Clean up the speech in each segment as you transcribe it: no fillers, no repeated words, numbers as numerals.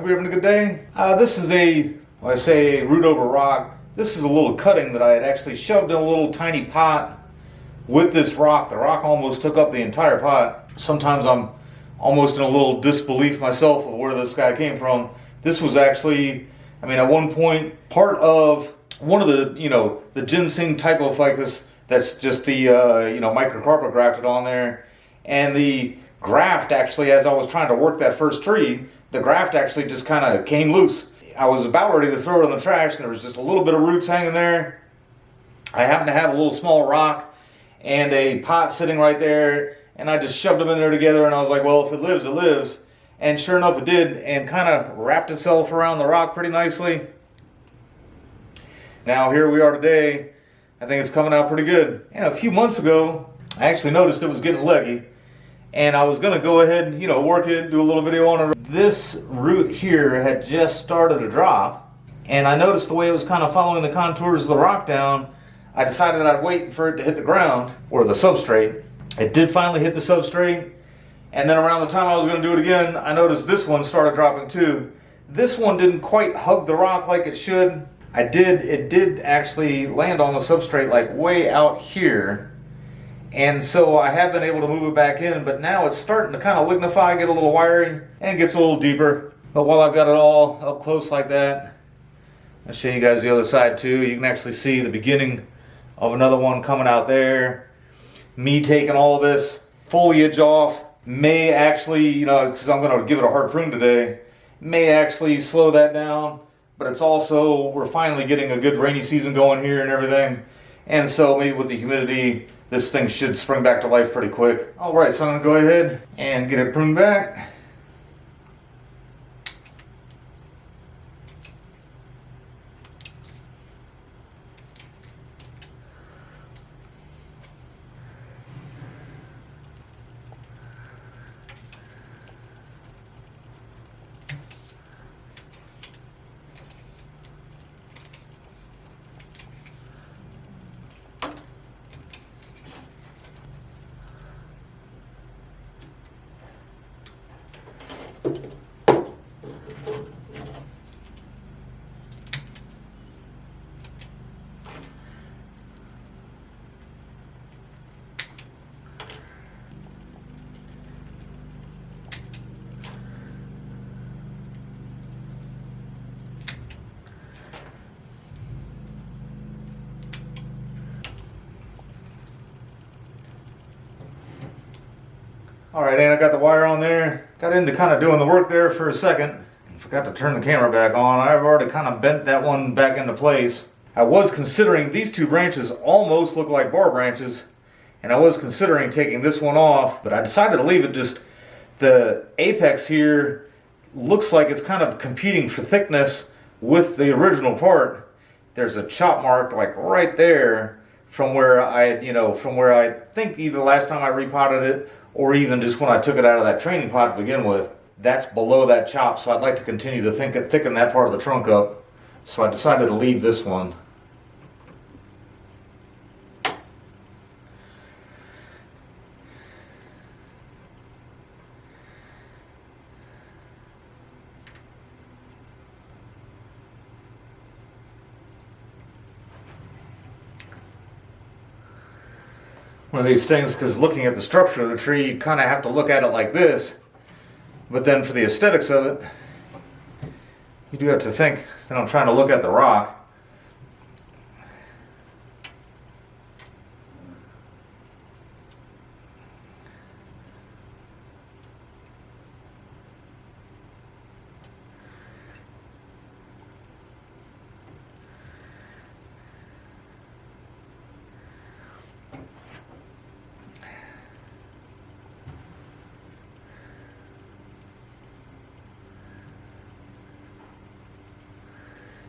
you're having a good day. This is when I say root over rock, this is a little cutting that I had actually shoved in a little tiny pot with this rock. The rock almost took up the entire pot. Sometimes I'm almost in a little disbelief myself of where this guy came from. This was actually, at one point, part of one of the, the ginseng type of ficus that's just the, Microcarpa grafted on there. And the graft actually, as I was trying to work that first tree, the graft actually just kind of came loose. I was about ready to throw it in the trash, and there was just a little bit of roots hanging there. I happened to have a little small rock and a pot sitting right there, and I just shoved them in there together, and I was like, well, if it lives, it lives. And sure enough, it did, and kind of wrapped itself around the rock pretty nicely. Now here we are today. I think it's coming out pretty good. And a few months ago, I actually noticed it was getting leggy, and I was gonna go ahead and, work it, do a little video on it. This root here had just started to drop, and I noticed the way it was kind of following the contours of the rock down. I decided I'd wait for it to hit the ground, or the substrate. It did finally hit the substrate, and then around the time I was gonna do it again, I noticed this one started dropping too. This one didn't quite hug the rock like it should. It did actually land on the substrate like way out here. And so I have been able to move it back in, but now it's starting to kind of lignify, get a little wiry, and gets a little deeper. But while I've got it all up close like that, I'll show you guys the other side too. You can actually see the beginning of another one coming out there. Me taking all this foliage off may actually, because I'm going to give it a hard prune today, may actually slow that down. But it's also, we're finally getting a good rainy season going here and everything. And so maybe with the humidity, this thing should spring back to life pretty quick. All right, so I'm gonna go ahead and get it pruned back. Alright, and I got the wire on there. Got into kind of doing the work there for a second. Forgot to turn the camera back on. I've already kind of bent that one back into place. I was considering, these two branches almost look like bar branches, and I was considering taking this one off, but I decided to leave it. Just the apex here looks like it's kind of competing for thickness with the original part. There's a chop mark like right there from where I think either last time I repotted it or even just when I took it out of that training pot to begin with. That's below that chop, so I'd like to continue to thicken that part of the trunk up. So I decided to leave this one. One of these things, because looking at the structure of the tree, you kind of have to look at it like this. But then for the aesthetics of it, you do have to think that I'm trying to look at the rock.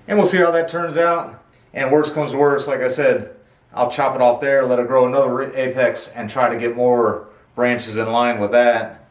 And we'll see how that turns out. And worst comes to worst, like I said, I'll chop it off there, let it grow another apex, and try to get more branches in line with that.